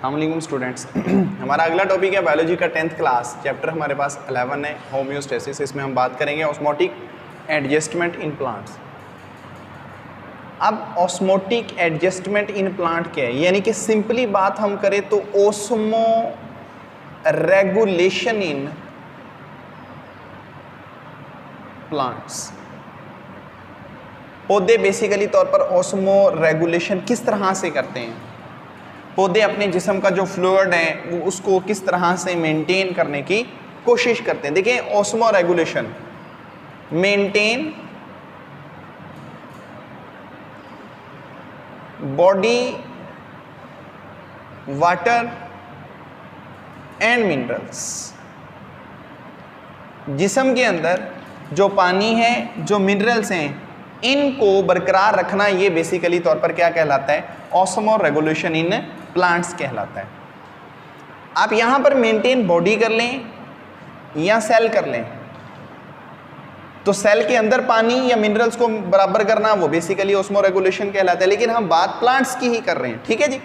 अस्सलाम वालेकुम स्टूडेंट्स। हमारा अगला टॉपिक है बायोलॉजी का 10th क्लास, चैप्टर हमारे पास 11 है, होम्योस्टेसिस। इसमें हम बात करेंगे ऑस्मोटिक एडजस्टमेंट इन प्लांट्स। अब ऑस्मोटिक एडजस्टमेंट इन प्लांट क्या है, यानी कि सिंपली बात हम करें तो ओस्मो रेगुलेशन इन प्लांट्स। पौधे बेसिकली तौर पर ओस्मो रेगुलेशन किस तरह से करते हैं, पौधे अपने जिस्म का जो फ्लूइड है वो उसको किस तरह से मेंटेन करने की कोशिश करते हैं। देखिए, osmo regulation maintain body water and minerals. जिस्म के अंदर जो पानी है, जो मिनरल्स हैं, इनको बरकरार रखना, ये बेसिकली तौर पर क्या कहलाता है, ऑस्मो रेगुलेशन इन प्लांट्स कहलाता है। आप यहां पर मेंटेन बॉडी कर लें या सेल कर लें, तो सेल के अंदर पानी या मिनरल्स को बराबर करना वो बेसिकली ऑस्मो रेगुलेशन कहलाता है। लेकिन हम बात प्लांट्स की ही कर रहे हैं, ठीक है जी।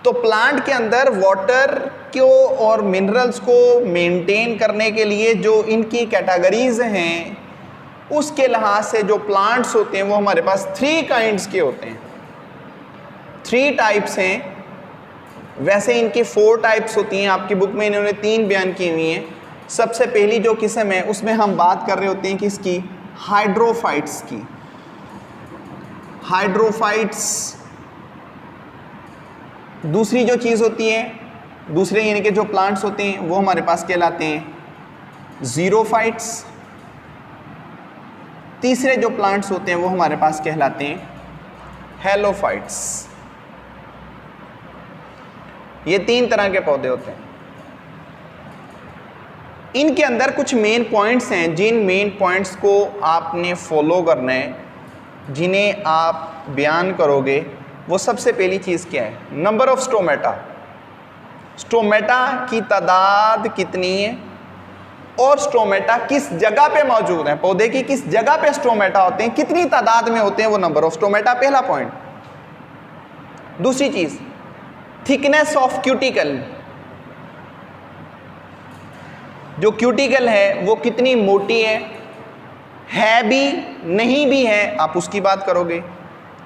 तो प्लांट के अंदर वाटर को और मिनरल्स को मेंटेन करने के लिए जो इनकी कैटेगरीज हैं, उसके लिहाज से जो प्लांट्स होते हैं वो हमारे पास 3 काइंड्स के होते हैं, 3 टाइप्स हैं। वैसे इनकी 4 टाइप्स होती हैं, आपकी बुक में इन्होंने 3 बयान की हुई हैं। सबसे पहली जो किस्म है उसमें हम बात कर रहे होते हैं किसकी, हाइड्रोफाइट्स की। हाइड्रोफाइट्स। दूसरी जो चीज़ होती है, दूसरे यानी कि जो प्लांट्स होते हैं वो हमारे पास कहलाते हैं जीरोफाइट्स। तीसरे जो प्लांट्स होते हैं वो हमारे पास कहलाते हैं हेलोफाइट्स। ये 3 तरह के पौधे होते हैं। इनके अंदर कुछ मेन पॉइंट्स हैं, जिन मेन पॉइंट्स को आपने फॉलो करना है, जिन्हें आप बयान करोगे। वो सबसे पहली चीज़ क्या है, नंबर ऑफ स्टोमेटा। स्टोमेटा की तादाद कितनी है और स्टोमेटा किस जगह पे मौजूद है, पौधे की किस जगह पे स्टोमेटा होते हैं, कितनी तादाद में होते हैं, वो नंबर ऑफ स्टोमेटा, पहला पॉइंट। दूसरी चीज़, थिकनेस ऑफ क्यूटिकल। जो क्यूटिकल है वो कितनी मोटी है भी नहीं भी है, आप उसकी बात करोगे।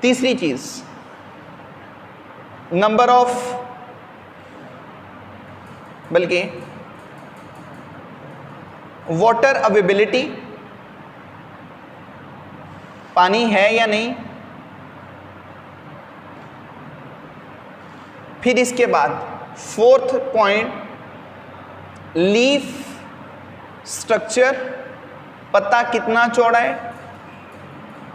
तीसरी चीज, नंबर ऑफ, बल्कि वाटर अवेलेबिलिटी, पानी है या नहीं। फिर इसके बाद 4th पॉइंट, लीफ स्ट्रक्चर, पत्ता कितना चौड़ा है।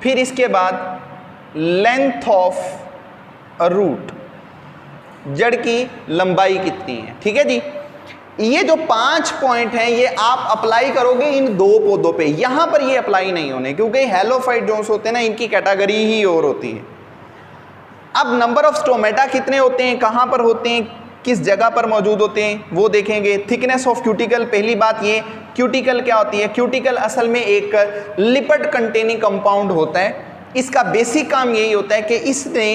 फिर इसके बाद लेंथ ऑफ रूट, जड़ की लंबाई कितनी है, ठीक है जी। ये जो 5 पॉइंट हैं ये आप अप्लाई करोगे इन 2 पौधों पे, यहां पर ये अप्लाई नहीं होने, क्योंकि हेलोफाइट जो होते हैं ना, इनकी कैटेगरी ही और होती है। अब नंबर ऑफ स्टोमेटा कितने होते हैं, कहां पर होते हैं, किस जगह पर मौजूद होते हैं, वो देखेंगे। थिकनेस ऑफ क्यूटिकल, पहली बात ये, क्यूटिकल क्या होती है। क्यूटिकल असल में एक लिपिड कंटेनिंग कंपाउंड होता है। इसका बेसिक काम यही होता है कि इसने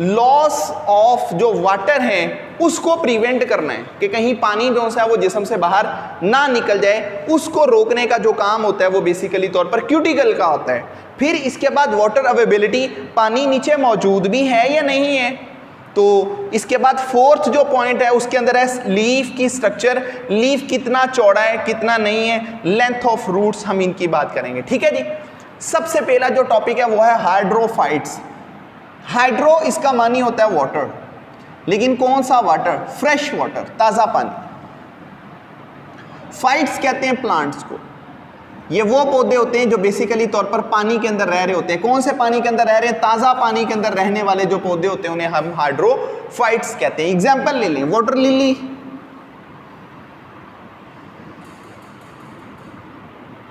लॉस ऑफ जो वाटर है उसको प्रिवेंट करना है, कि कहीं पानी जो है वो जिस्म से बाहर ना निकल जाए, उसको रोकने का जो काम होता है वो बेसिकली तौर पर क्यूटिकल का होता है। फिर इसके बाद वाटर अवेलेबिलिटी, पानी नीचे मौजूद भी है या नहीं है। तो इसके बाद 4th जो पॉइंट है उसके अंदर है लीफ की स्ट्रक्चर, लीफ कितना चौड़ा है कितना नहीं है। लेंथ ऑफ रूट्स, हम इनकी बात करेंगे, ठीक है जी। सबसे पहला जो टॉपिक है वो है हाइड्रोफाइट्स। हाइड्रो इसका मानी होता है वाटर, लेकिन कौन सा वाटर, फ्रेश वाटर, ताजा पानी। फाइट्स कहते हैं प्लांट्स को। ये वो पौधे होते हैं जो बेसिकली तौर पर पानी के अंदर रह रहे होते हैं। कौन से पानी के अंदर रह रहे हैं, ताजा पानी के अंदर रहने वाले जो पौधे होते हैं उन्हें हम हाइड्रोफाइट्स कहते हैं। एग्जांपल ले लें, वाटर लिली,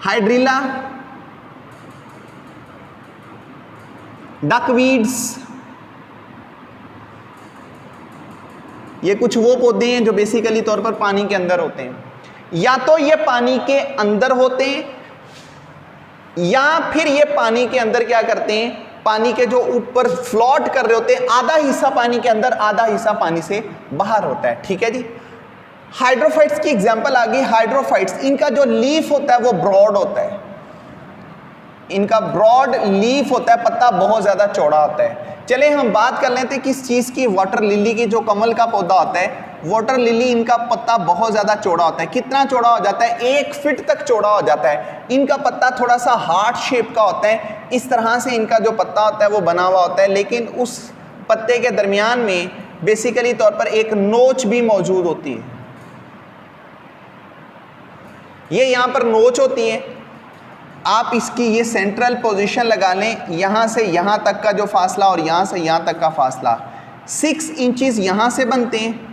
हाइड्रिला, डकवीड्स। ये कुछ वो पौधे हैं जो बेसिकली तौर पर पानी के अंदर होते हैं। या तो ये पानी के अंदर होते हैं या फिर ये पानी के अंदर क्या करते हैं, पानी के जो ऊपर फ्लोट कर रहे होते हैं, आधा हिस्सा पानी के अंदर, आधा हिस्सा पानी से बाहर होता है। ठीक है जी। हाइड्रोफाइट्स की एग्जांपल आ गई। हाइड्रोफाइट्स, इनका जो लीफ होता है वो ब्रॉड होता है, इनका ब्रॉड लीफ होता है, पत्ता बहुत ज्यादा चौड़ा होता है। चले हम बात कर लेते हैं किस चीज की, वाटर लिली की, जो कमल का पौधा होता है, वाटर लिली, इनका पत्ता बहुत ज्यादा चौड़ा होता है। कितना चौड़ा हो जाता है? 1 फीट तक चौड़ा हो जाता है। इनका पत्ता थोड़ा सा हार्ट शेप का होता है, इस तरह से इनका जो पत्ता होता है वो बना हुआ होता है, लेकिन उस पत्ते के दरमियान में बेसिकली तौर पर एक नोच भी मौजूद होती है। ये यहाँ पर नोच होती है, आप इसकी ये सेंट्रल पोजीशन लगा लें, यहाँ से यहाँ तक का जो फासला और यहाँ से यहाँ तक का फासला 6 इंचेस यहाँ से बनते हैं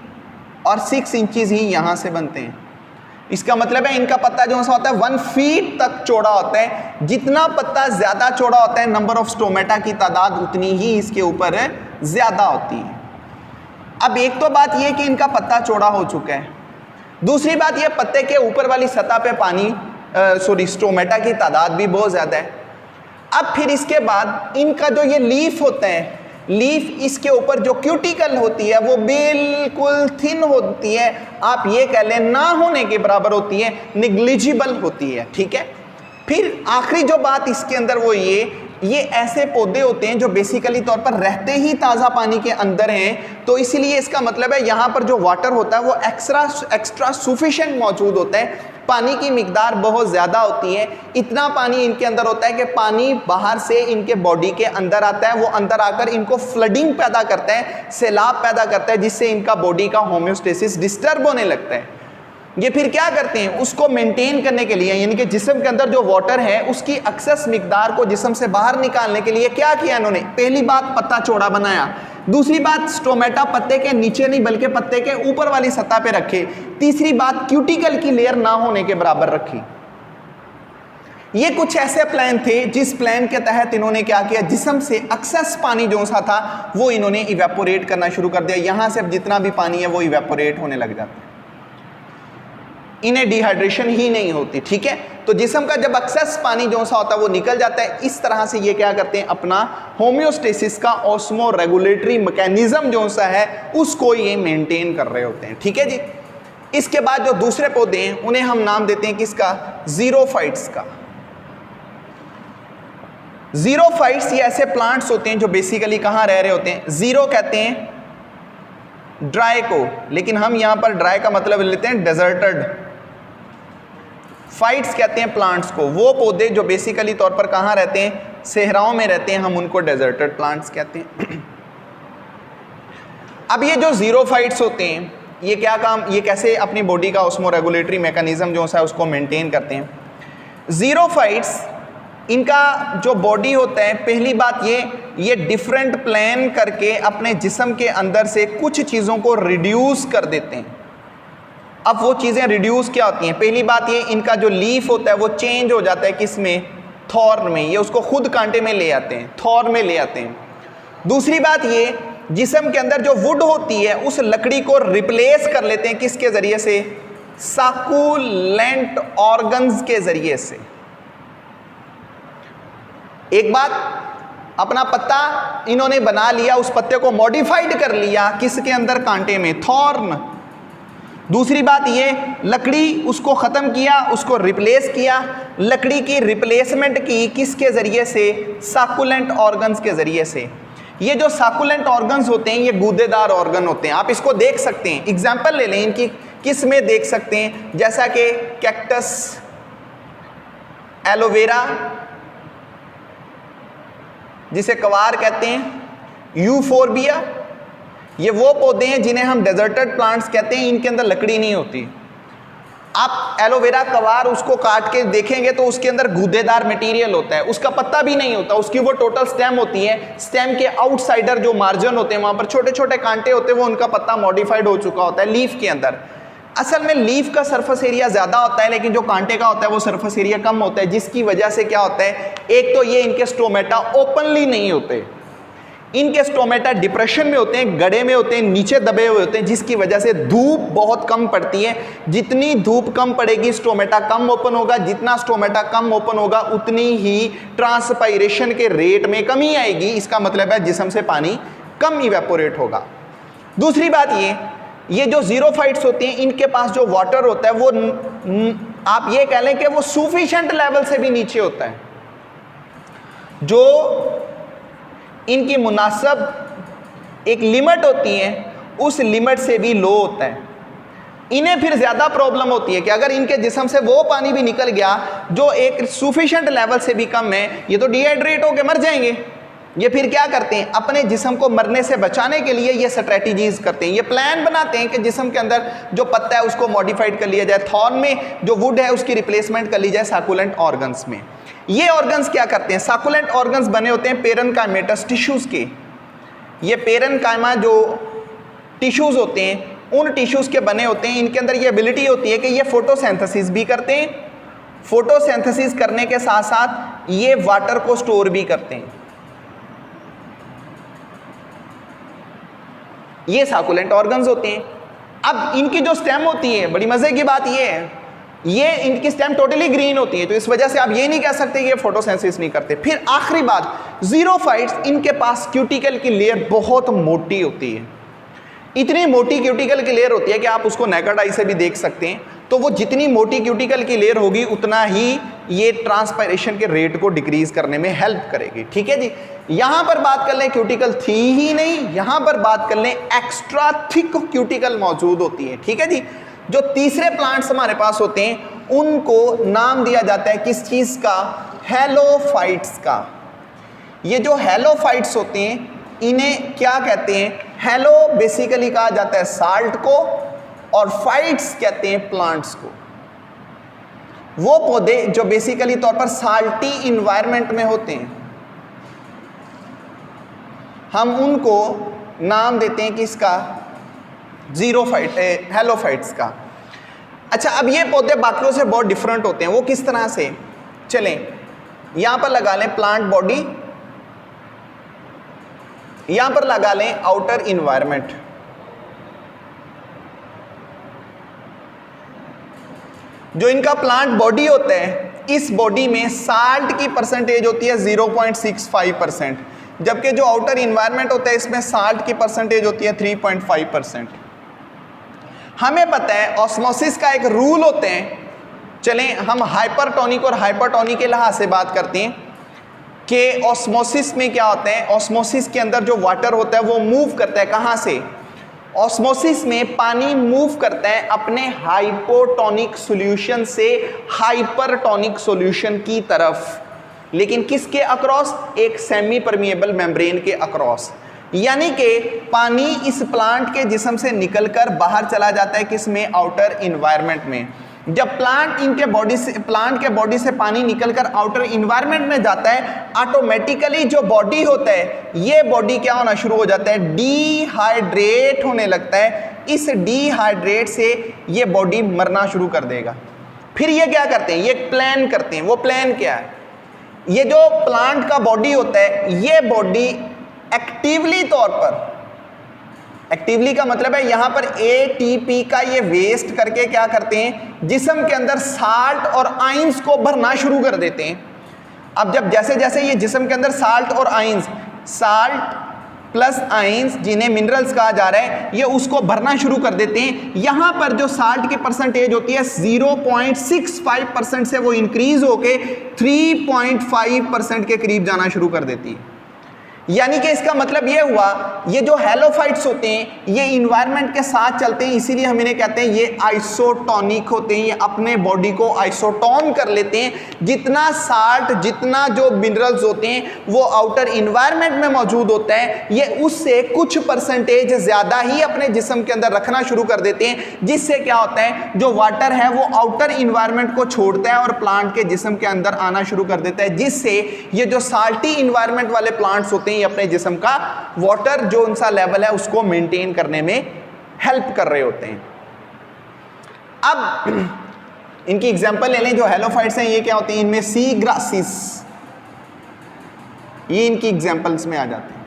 और 6 इंचेस ही यहाँ से बनते हैं। इसका मतलब है इनका पत्ता जो सा होता है 1 फीट तक चौड़ा होता है। जितना पत्ता ज़्यादा चौड़ा होता है, नंबर ऑफ स्टोमेटा की तादाद उतनी ही इसके ऊपर ज़्यादा होती है। अब एक तो बात यह कि इनका पत्ता चौड़ा हो चुका है, दूसरी बात यह पत्ते के ऊपर वाली सतह पे पानी स्टोमेटा की तादाद भी बहुत ज़्यादा है। अब फिर इसके बाद इनका जो ये लीफ होता है, लीफ, इसके ऊपर जो क्यूटिकल होती है वो बिल्कुल थिन होती है, आप ये कह लें ना होने के बराबर होती है, निग्लिजिबल होती है। ठीक है। फिर आखिरी जो बात इसके अंदर वो ये ऐसे पौधे होते हैं जो बेसिकली तौर पर रहते ही ताज़ा पानी के अंदर हैं, तो इसीलिए इसका मतलब है यहाँ पर जो वाटर होता है वो एक्स्ट्रा सफिशिएंट मौजूद होता है, पानी की मिकदार बहुत ज़्यादा होती है। इतना पानी इनके अंदर होता है कि पानी बाहर से इनके बॉडी के अंदर आता है, वो अंदर आकर इनको फ्लडिंग पैदा करता है, सैलाब पैदा करता है, जिससे इनका बॉडी का होम्योस्टेसिस डिस्टर्ब होने लगता है। ये फिर क्या करते हैं, उसको मेंटेन करने के लिए, यानी कि जिस्म के अंदर जो वाटर है उसकी एक्सेस मिकदार को जिस्म से बाहर निकालने के लिए क्या किया इन्होंने? पहली बात पत्ता चौड़ा बनाया, दूसरी बात स्टोमेटा पत्ते के नीचे नहीं बल्कि पत्ते के ऊपर वाली सतह पे रखे, तीसरी बात क्यूटिकल की लेयर ना होने के बराबर रखी। ये कुछ ऐसे प्लान थे जिस प्लान के तहत इन्होंने क्या किया, जिस्म से एक्सेस पानी जो सा था वो इन्होंने इवेपोरेट करना शुरू कर दिया। यहां से जितना भी पानी है वो इवेपोरेट होने लग जाता है, इन्हें डिहाइड्रेशन ही नहीं होती। ठीक है। तो जिस्म का जब एक्सेस पानी जो सा होता है वो निकल जाता है। इस तरह से ये क्या करते हैं, अपना होम्योस्टेसिस का ऑस्मो रेगुलेटरी मैकेनिज्म जो सा है उसको ये मेंटेन कर रहे होते हैं। ठीक है जी। इसके बाद जो दूसरे पौधे हैं उन्हें हम नाम देते हैं किसका? ज़ीरोफाइट्स का। ज़ीरोफाइट्स ये ऐसे प्लांट्स होते हैं जो बेसिकली कहाँ रह रहे होते हैं? ज़ीरो कहते हैं ड्राई को, लेकिन हम यहां पर ड्राई का मतलब लेते हैं डेजर्टेड। फाइट्स कहते हैं प्लांट्स को, वो पौधे जो बेसिकली तौर पर कहाँ रहते हैं? सहराओं में रहते हैं, हम उनको डेजर्टेड प्लांट्स कहते हैं। अब ये जो ज़ीरोफाइट्स होते हैं ये क्या काम, ये कैसे अपनी बॉडी का ऑस्मो रेगुलेटरी मैकेनिज्म जो है उसको मेंटेन करते हैं? ज़ीरोफाइट्स, इनका जो बॉडी होता है, पहली बात ये डिफरेंट प्लान करके अपने जिस्म के अंदर से कुछ चीज़ों को रिड्यूस कर देते हैं। अब वो चीज़ें रिड्यूस क्या होती हैं? पहली बात ये, इनका जो लीफ होता है वो चेंज हो जाता है किस में? थॉर्न में। ये उसको खुद कांटे में ले आते हैं, थॉर्न में ले आते हैं। दूसरी बात ये, जिस्म के अंदर जो वुड होती है उस लकड़ी को रिप्लेस कर लेते हैं किसके ज़रिए से? साकुलेंट ऑर्गन्स के ज़रिए से। एक बात, अपना पत्ता इन्होंने बना लिया, उस पत्ते को मॉडिफाइड कर लिया किसके अंदर? कांटे में, थॉर्न। दूसरी बात ये, लकड़ी उसको ख़त्म किया, उसको रिप्लेस किया, लकड़ी की रिप्लेसमेंट की किसके ज़रिए से? साकुलेंट ऑर्गन्स के ज़रिए से। ये जो साकुलेंट ऑर्गन्स होते हैं ये गूदेदार ऑर्गन होते हैं, आप इसको देख सकते हैं। एग्जाम्पल ले लें इनकी, किस में देख सकते हैं? जैसा कि कैक्टस, एलोवेरा जिसे कवार कहते हैं, यूफोर्बिया, ये वो पौधे हैं जिन्हें हम डेजर्टेड प्लांट्स कहते हैं, इनके अंदर लकड़ी नहीं होती। आप एलोवेरा कवार उसको काट के देखेंगे तो उसके अंदर गूदेदार मटेरियल होता है, उसका पत्ता भी नहीं होता, उसकी वो टोटल स्टेम होती है। स्टेम के आउटसाइडर जो मार्जिन होते हैं वहां पर छोटे छोटे कांटे होते हैं, वो उनका पत्ता मॉडिफाइड हो चुका होता है लीफ के अंदर। असल में लीफ का सरफेस एरिया ज़्यादा होता है, लेकिन जो कांटे का होता है वो सरफेस एरिया कम होता है, जिसकी वजह से क्या होता है, एक तो ये इनके स्टोमेटा ओपनली नहीं होते, इनके स्टोमेटा डिप्रेशन में होते हैं, गड्ढे में होते हैं, नीचे दबे हुए होते हैं, जिसकी वजह से धूप बहुत कम पड़ती है। जितनी धूप कम पड़ेगी स्टोमेटा कम ओपन होगा, जितना स्टोमेटा कम ओपन होगा उतनी ही ट्रांसपायरेशन के रेट में कमी आएगी। इसका मतलब है जिस्म से पानी कम इवेपोरेट होगा। दूसरी बात ये जो ज़ीरोफाइट्स होते हैं इनके पास जो वाटर होता है वो आप ये कह लें कि वो सफिशिएंट लेवल से भी नीचे होता है, जो इनकी मुनासिब एक लिमिट होती है उस लिमिट से भी लो होता है। इन्हें फिर ज़्यादा प्रॉब्लम होती है कि अगर इनके जिस्म से वो पानी भी निकल गया जो एक सफिशिएंट लेवल से भी कम है, ये तो डिहाइड्रेट होकर मर जाएंगे। ये फिर क्या करते हैं, अपने जिस्म को मरने से बचाने के लिए ये स्ट्रेटजीज करते हैं, ये प्लान बनाते हैं कि जिस्म के अंदर जो पत्ता है उसको मॉडिफाइड कर लिया जाए, थॉर्न में जो वुड है उसकी रिप्लेसमेंट कर ली जाए साकुलेंट ऑर्गन्स में। ये ऑर्गन्स क्या करते हैं, साकुलेंट ऑर्गन्स बने होते हैं पेरेन्काइमेटस टिश्यूज़ के। ये पेरेन्काइमा जो टिश्यूज़ होते हैं उन टिश्यूज़ के बने होते हैं। इनके अंदर ये एबिलिटी होती है कि ये फोटोसिंथेसिस भी करते हैं, फोटोसिंथेसिस करने के साथ साथ ये वाटर को स्टोर भी करते हैं। ये साकुलेंट ऑर्गन्स होते हैं। अब इनकी जो स्टेम होती है, बड़ी मजे की बात ये है, ये इनकी स्टेम टोटली ग्रीन होती है, तो इस वजह से आप ये नहीं कह सकते कि ये फोटोसिंथेसिस नहीं करते। फिर आखिरी बात, ज़ीरोफाइट्स, इनके पास क्यूटिकल की लेयर बहुत मोटी होती है। इतनी मोटी क्यूटिकल की लेयर होती है कि आप उसको नेकेड आई से भी देख सकते हैं। तो वो जितनी मोटी क्यूटिकल की लेयर होगी उतना ही ये ट्रांसपायरेशन के रेट को डिक्रीज करने में हेल्प करेगी। ठीक है जी। यहां पर बात कर लें क्यूटिकल थी ही नहीं, यहां पर बात कर लें एक्स्ट्रा थिक क्यूटिकल मौजूद होती है। ठीक है जी। जो तीसरे प्लांट्स हमारे पास होते हैं उनको नाम दिया जाता है किस चीज का, हेलोफाइट्स का। ये जो हेलोफाइट्स होते हैं इन्हें क्या कहते हैं, हेलो बेसिकली कहा जाता है साल्ट को और फाइट्स कहते हैं प्लांट्स को। वो पौधे जो बेसिकली तौर पर साल्टी इन्वायरमेंट में होते हैं हम उनको नाम देते हैं किसका, ज़ीरोफाइट, हेलोफाइट्स का। अच्छा, अब ये पौधे बाकियों से बहुत डिफरेंट होते हैं। वो किस तरह से, चलें यहां पर लगा लें प्लांट बॉडी, यहां पर लगा लें आउटर इन्वायरमेंट। जो इनका प्लांट बॉडी होता है, इस बॉडी में साल्ट की परसेंटेज होती है 0.65%, जबकि जो आउटर इन्वायरमेंट होता है इसमें साल्ट की परसेंटेज होती है 3.5%। हमें पता है ऑस्मोसिस का एक रूल होते हैं। चलें हम हाइपरटोनिक और हाइपरटोनिक के लिहाज से बात करते हैं कि ऑस्मोसिस में क्या होता है। ऑस्मोसिस के अंदर जो वाटर होता है वो मूव करता है कहाँ से, ऑस्मोसिस में पानी मूव करता है अपने हाइपोटोनिक सॉल्यूशन से हाइपरटोनिक सॉल्यूशन की तरफ, लेकिन किसके अक्रॉस, एक सेमी परमिएबल मेम्ब्रेन के अक्रॉस। यानी कि पानी इस प्लांट के जिस्म से निकलकर बाहर चला जाता है किसमें, आउटर इन्वायरमेंट में। जब प्लांट के बॉडी से पानी निकलकर आउटर इन्वायरमेंट में जाता है, ऑटोमेटिकली जो बॉडी होता है ये बॉडी क्या होना शुरू हो जाता है, डिहाइड्रेट होने लगता है। इस डिहाइड्रेट से ये बॉडी मरना शुरू कर देगा। फिर ये क्या करते हैं, ये प्लान करते हैं। वो प्लान क्या है, ये जो प्लांट का बॉडी होता है ये बॉडी एक्टिवली तौर पर, एक्टिवली का मतलब है यहां पर एटीपी का ये वेस्ट करके क्या करते हैं, जिस्म के अंदर साल्ट और आइंस को भरना शुरू कर देते हैं। अब जब जैसे जैसे ये जिस्म के अंदर साल्ट और आइंस, साल्ट प्लस आइंस जिन्हें मिनरल्स कहा जा रहा है, ये उसको भरना शुरू कर देते हैं। यहां पर जो साल्ट की परसेंटेज होती है 0.65% से वो इंक्रीज होके 3.5% के करीब जाना शुरू कर देती है। यानी कि इसका मतलब ये हुआ, ये जो हेलोफाइट्स होते हैं ये इन्वायरमेंट के साथ चलते हैं, इसीलिए हम इन्हें कहते हैं ये आइसोटोनिक होते हैं। ये अपने बॉडी को आइसोटोन कर लेते हैं। जितना साल्ट, जितना जो मिनरल्स होते हैं वो आउटर इन्वायरमेंट में मौजूद होता है, ये उससे कुछ परसेंटेज ज़्यादा ही अपने जिस्म के अंदर रखना शुरू कर देते हैं, जिससे क्या होता है, जो वाटर है वो आउटर इन्वायरमेंट को छोड़ता है और प्लांट के जिस्म के अंदर आना शुरू कर देता है, जिससे ये जो साल्टी इन्वायरमेंट वाले प्लांट्स होते हैं ये अपने जिस्म का वाटर जो उनका लेवल है उसको मेंटेन करने में हेल्प कर रहे होते हैं। अब इनकी एग्जांपल ले लें, जो हेलोफाइट्स हैं ये क्या होते हैं, इनमें सी ग्रासिस, ये इनकी एग्जांपल्स में आ जाते हैं।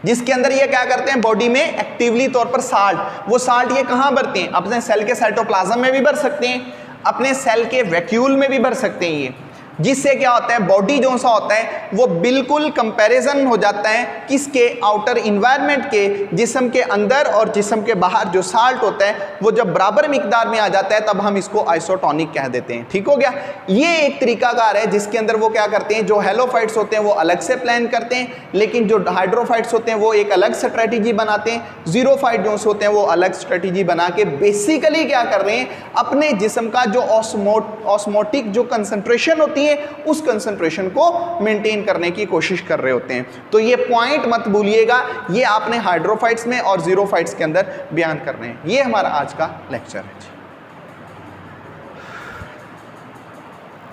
जिसके अंदर ये क्या करते हैं, बॉडी में एक्टिवली तौर पर साल्ट, वो साल्ट ये कहाँ भरते हैं, अपने सेल के साइटोप्लाज्म में भी भर सकते हैं, अपने सेल के वैक्यूल में भी भर सकते हैं ये, जिससे क्या होता है, बॉडी जो सा होता है वो बिल्कुल कंपैरिजन हो जाता है किसके, आउटर इन्वायरमेंट के, जिस्म के अंदर और जिस्म के बाहर जो साल्ट होता है वो जब बराबर मिकदार में आ जाता है तब हम इसको आइसोटोनिक कह देते हैं। ठीक हो गया। ये एक तरीकाकार है जिसके अंदर वो क्या करते हैं, जो हेलोफाइट्स होते हैं वो अलग से प्लान करते हैं, लेकिन जो हाइड्रोफाइट्स होते हैं वो एक अलग स्ट्रेटेजी बनाते हैं, जीरोफाइट जो होते हैं वो अलग स्ट्रेटेजी बना के बेसिकली क्या कर रहे हैं, अपने जिस्म का जो ऑस्मोटिक जो कंसंट्रेशन होती है उस कंसंट्रेशन को मेंटेन करने की कोशिश कर रहे होते हैं। तो ये पॉइंट मत भूलिएगा, ये आपने हाइड्रोफाइट्स में और जीरोफाइट्स के अंदर बयान करने हैं। ये हमारा आज का लेक्चर है।